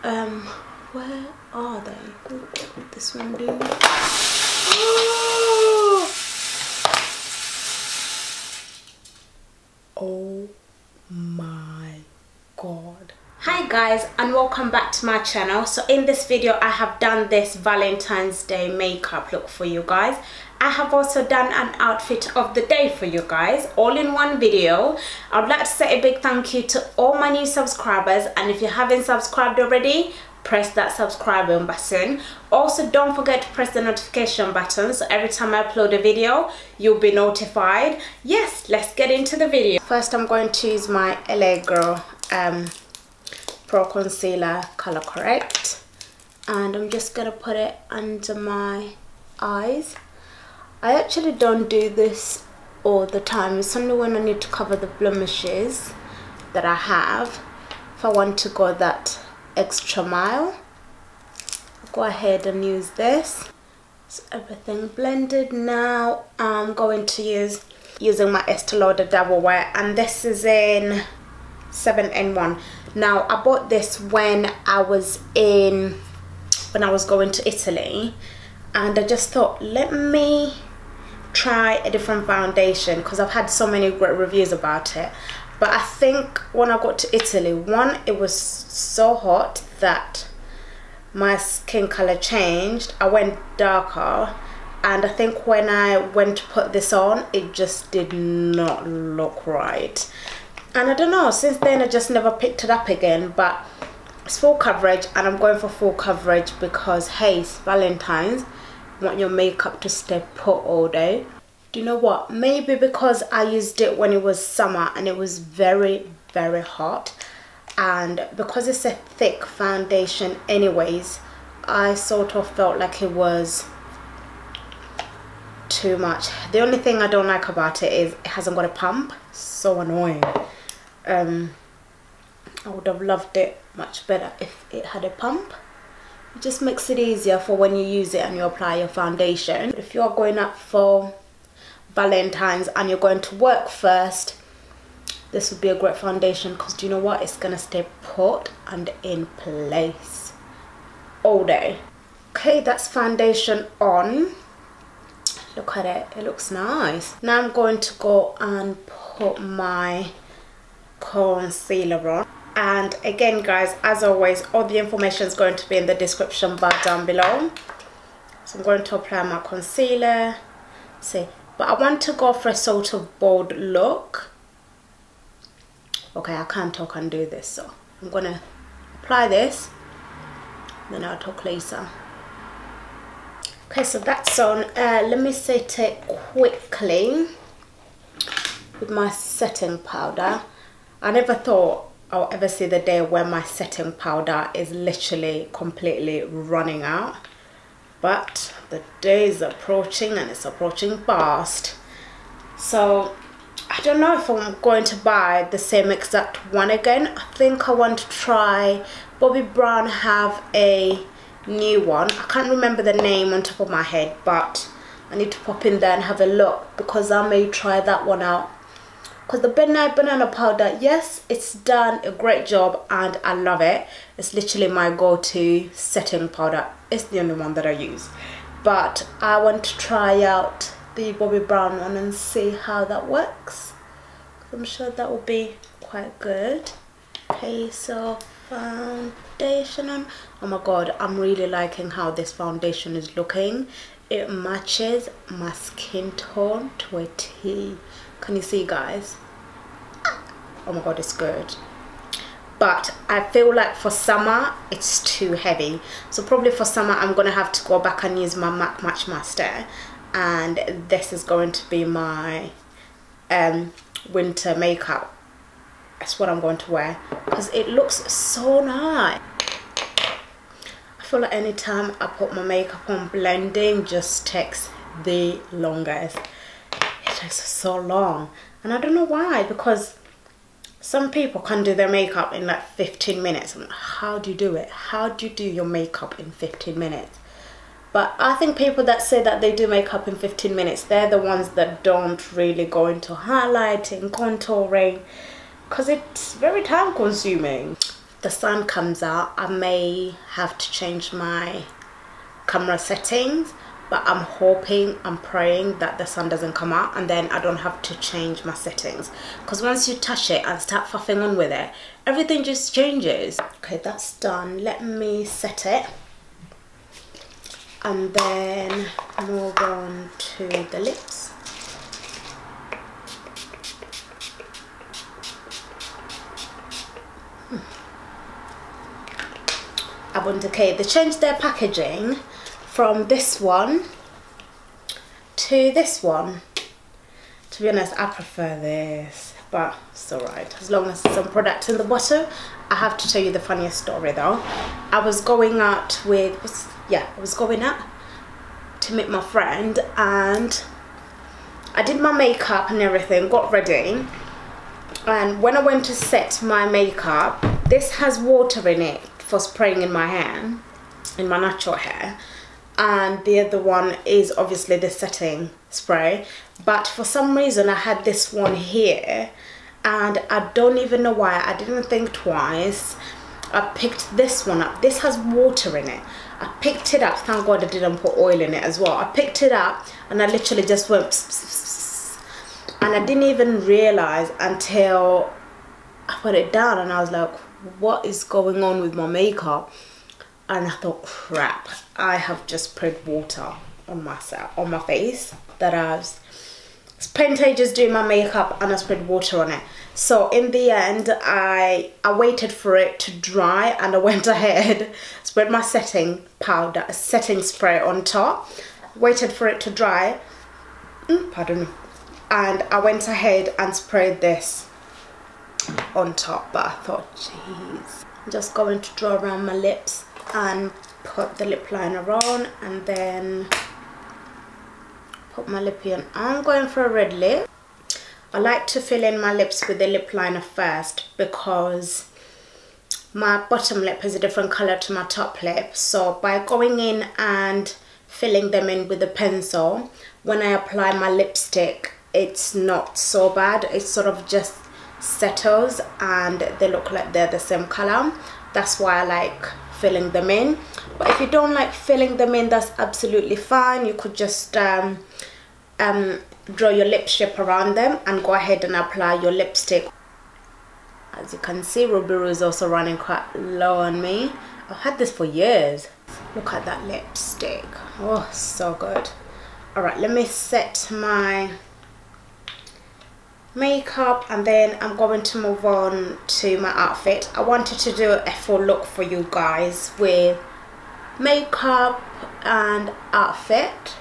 Where are they? What would this one do? Oh my god. Hi guys, and welcome back to my channel. So in this video I have done this Valentine's Day makeup look for you guys. I have also done an outfit of the day for you guys, all in one video. I would like to say a big thank you to all my new subscribers, and if you haven't subscribed already, press that subscribing button. Also, don't forget to press the notification button so every time I upload a video you'll be notified. Yes, let's get into the video. First I'm going to use my LA Girl Pro Concealer Color Correct, and I'm just gonna put it under my eyes. I actually don't do this all the time. It's only when I need to cover the blemishes that I have. If I want to go that extra mile, go ahead and use this. So everything blended. Now I'm going to using my ESTEE LAUDER Double Wear, and this is in 7N1. Now I bought this when I was going to Italy, and I just thought, let me try a different foundation because I've had so many great reviews about it. But I think when I got to Italy, one, it was so hot that my skin color changed. I went darker, and I think when I went to put this on, it just did not look right. And I don't know, since then I just never picked it up again. But it's full coverage, and I'm going for full coverage because hey, it's Valentine's. You want your makeup to stay put all day. Do you know what? Maybe because I used it when it was summer and it was very, very hot, and because it's a thick foundation anyways, I sort of felt like it was too much. The only thing I don't like about it is it hasn't got a pump. So annoying. I would have loved it much better if it had a pump. It just makes it easier for when you use it and you apply your foundation. If you are going up for Valentine's and you're going to work first, this would be a great foundation because do you know what? It's gonna stay put and in place all day. Okay, that's foundation on. Look at it, it looks nice. Now I'm going to go and put my concealer on. And again guys, as always, all the information is going to be in the description bar down below. So I'm going to apply my concealer. See, but I want to go for a sort of bold look. Okay, I can't talk and do this, so I'm gonna apply this, then I'll talk later. Okay, so that's on. Let me set it quickly with my setting powder. I never thought I'll ever see the day where my setting powder is literally completely running out, but the day is approaching, and it's approaching fast. So I don't know if I'm going to buy the same exact one again. I think I want to try Bobbi Brown have a new one. I can't remember the name on top of my head, but I need to pop in there and have a look because I may try that one out. Because the Ben Nye banana powder, yes, it's done a great job and I love it. It's literally my go-to setting powder. It's the only one that I use. But I want to try out the Bobbi Brown one and see how that works. I'm sure that will be quite good. Okay, so foundation on. Oh my god, I'm really liking how this foundation is looking. It matches my skin tone to a T. Can you see guys? Oh my god, it's good. But I feel like for summer it's too heavy, so probably for summer I'm gonna have to go back and use my MAC Match Master, and this is going to be my winter makeup. That's what I'm going to wear because it looks so nice. I feel like anytime I put my makeup on, blending just takes the longest. It takes so long, and I don't know why, because some people can do their makeup in like 15 minutes. I'm like, how do you do it? How do you do your makeup in 15 minutes? But I think people that say that they do makeup in 15 minutes, they're the ones that don't really go into highlighting, contouring, because it's very time consuming. the sun comes out, I may have to change my camera settings, but I'm hoping, I'm praying that the sun doesn't come out and then I don't have to change my settings, because once you touch it and start faffing on with it, everything just changes. Okay, that's done. Let me set it and then move on to the lips. Okay, they changed their packaging from this one to this one. To be honest, I prefer this, but it's alright as long as there's some product in the bottom. I have to tell you the funniest story though. I was going out to meet my friend, and I did my makeup and everything, got ready, and when I went to set my makeup, this has water in it for spraying in my hair, in my natural hair, and the other one is obviously the setting spray, but for some reason I had this one here and I don't even know why. I didn't think twice. I picked this one up. This has water in it. I picked it up, thank God I didn't put oil in it as well. I picked it up and I literally just went pss, pss, pss, and I didn't even realize until I put it down, and I was like, what is going on with my makeup? And I thought, crap, I have just sprayed water on myself, on my face, that I was spent ages doing my makeup and I sprayed water on it. So in the end, I waited for it to dry and I went ahead, spread my setting powder, setting spray on top, waited for it to dry, pardon me, and I went ahead and sprayed this on top. But I thought, jeez, I'm just going to draw around my lips and put the lip liner on and then put my lip in. I'm going for a red lip. I like to fill in my lips with the lip liner first because my bottom lip is a different color to my top lip. So by going in and filling them in with a pencil, when I apply my lipstick, it's not so bad. It sort of just settles and they look like they're the same color. That's why I like filling them in. But if you don't like filling them in, that's absolutely fine. You could just draw your lip shape around them and go ahead and apply your lipstick. As you can see, Ruby Roo is also running quite low on me. I've had this for years. Look at that lipstick. Oh, so good. Alright, let me set my makeup and then I'm going to move on to my outfit. I wanted to do a full look for you guys with makeup and outfit.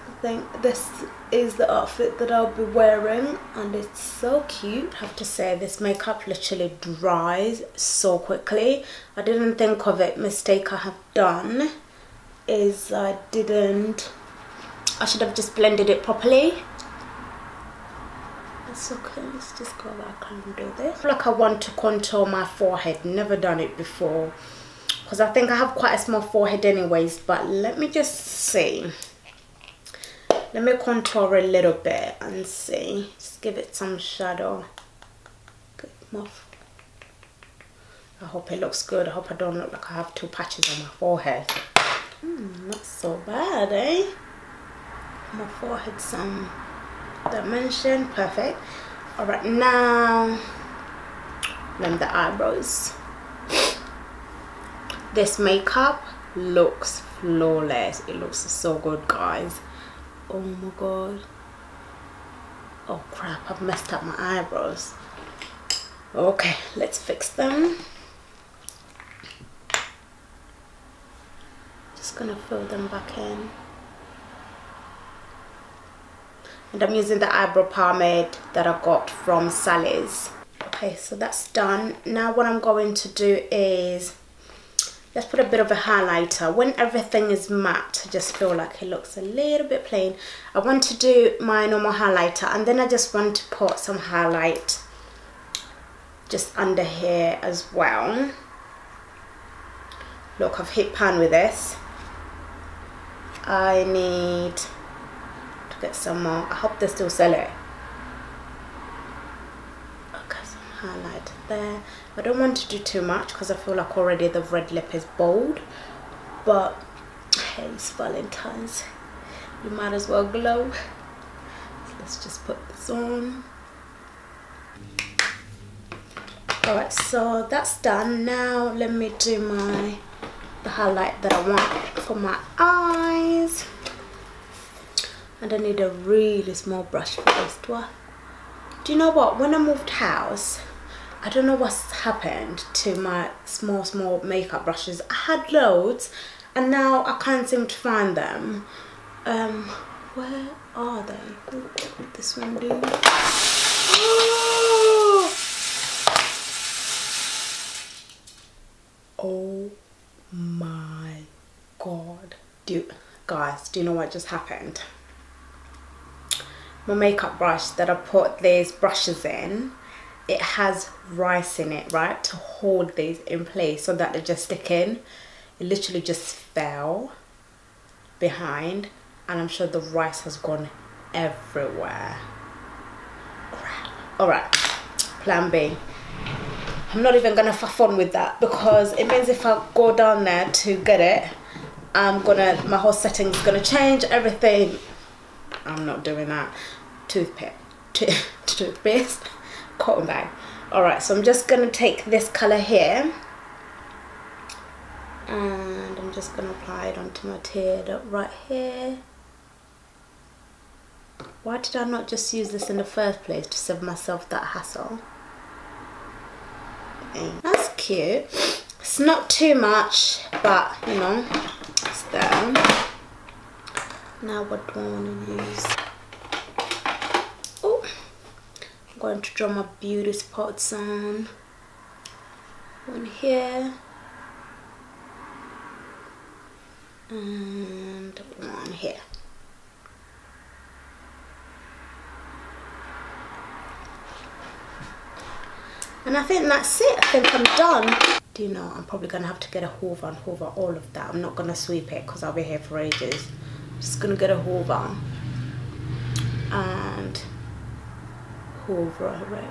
I think this is the outfit that I'll be wearing and it's so cute. I have to say, this makeup literally dries so quickly. I didn't think of it. Mistake I have done is I should have just blended it properly. It's okay, let's just go back and do this. I feel like I want to contour my forehead. Never done it before because I think I have quite a small forehead anyways, but let me just see. Let me contour a little bit and see. Just give it some shadow. I hope it looks good. I hope I don't look like I have two patches on my forehead. Not so bad, eh? My forehead some dimension. Perfect. Alright, now blend the eyebrows. This makeup looks flawless. It looks so good, guys. Oh my god. Oh crap, I've messed up my eyebrows. Okay, let's fix them. Just gonna fill them back in. And I'm using the eyebrow pomade that I got from Sally's. Okay, so that's done. Now what I'm going to do is, let's put a bit of a highlighter. When everything is matte, I just feel like it looks a little bit plain. I want to do my normal highlighter and then I just want to put some highlight just under here as well. Look, I've hit pan with this. I need to get some more. I hope they still sell it. Okay, some highlight there. I don't want to do too much because I feel like already the red lip is bold, but hey, it's Valentine's, you might as well glow. So let's just put this on. Alright, so that's done. Now let me do the highlight that I want for my eyes. And I need a really small brush for this. Do you know what? When I moved house, I don't know what's happened to my small makeup brushes. I had loads and now I can't seem to find them. Where are they? What would this one do? Oh my god. Guys, do you know what just happened? My makeup brush that I put these brushes in, it has rice in it, right, to hold these in place so that they just stick in. It literally just fell behind and I'm sure the rice has gone everywhere. Alright, plan B. I'm not even gonna have fun with that because it means if I go down there to get it, my whole setting's gonna change, everything. I'm not doing that. Toothpaste, cotton bag. Alright, so I'm just gonna take this color here and I'm just gonna apply it onto my tear duct right here. Why did I not just use this in the first place to save myself that hassle? That's cute. It's not too much, but you know, it's there. Now what do I want to use? Oh, I'm going to draw my beauty spots on. One here. And one here. And I think that's it. I think I'm done. Do you know, I'm probably going to have to get a hoover and hoover all of that. I'm not going to sweep it because I'll be here for ages. I'm just going to get a hoover and hoover it.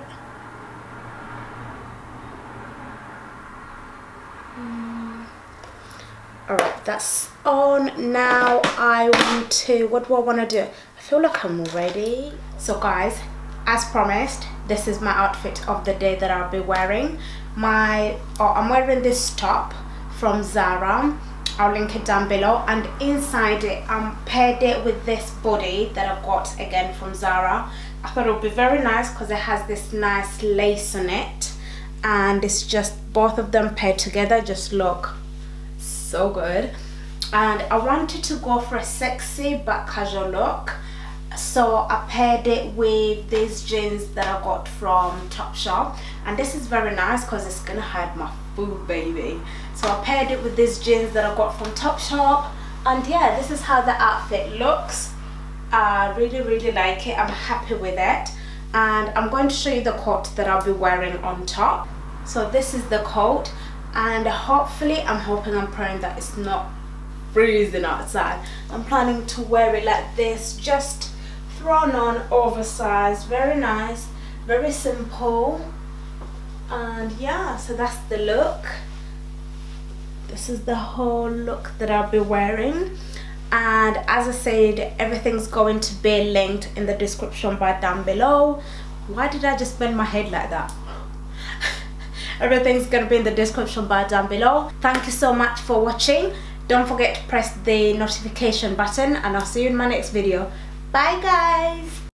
Alright, that's on. Now I want to, what do I want to do? I feel like I'm ready. So guys, as promised, this is my outfit of the day that I'll be wearing. I'm wearing this top from Zara. I'll link it down below, and inside it paired it with this body that I got again from Zara. I thought it would be very nice because it has this nice lace on it, and it's just both of them paired together just look so good. And I wanted to go for a sexy but casual look, so I paired it with these jeans that I got from Topshop, and this is very nice because it's gonna hide my food, baby. So I paired it with these jeans that I got from Topshop, and yeah, this is how the outfit looks. I really like it. I'm happy with it, and I'm going to show you the coat that I'll be wearing on top. So this is the coat, and hopefully I'm praying that it's not freezing outside. I'm planning to wear it like this, just thrown on, oversized, very nice, very simple. And yeah, so that's the look. This is the whole look that I'll be wearing, and as I said, everything's going to be linked in the description bar down below. Why did I just bend my head like that? Everything's going to be in the description bar down below. Thank you so much for watching. Don't forget to press the notification button, and I'll see you in my next video. Bye guys.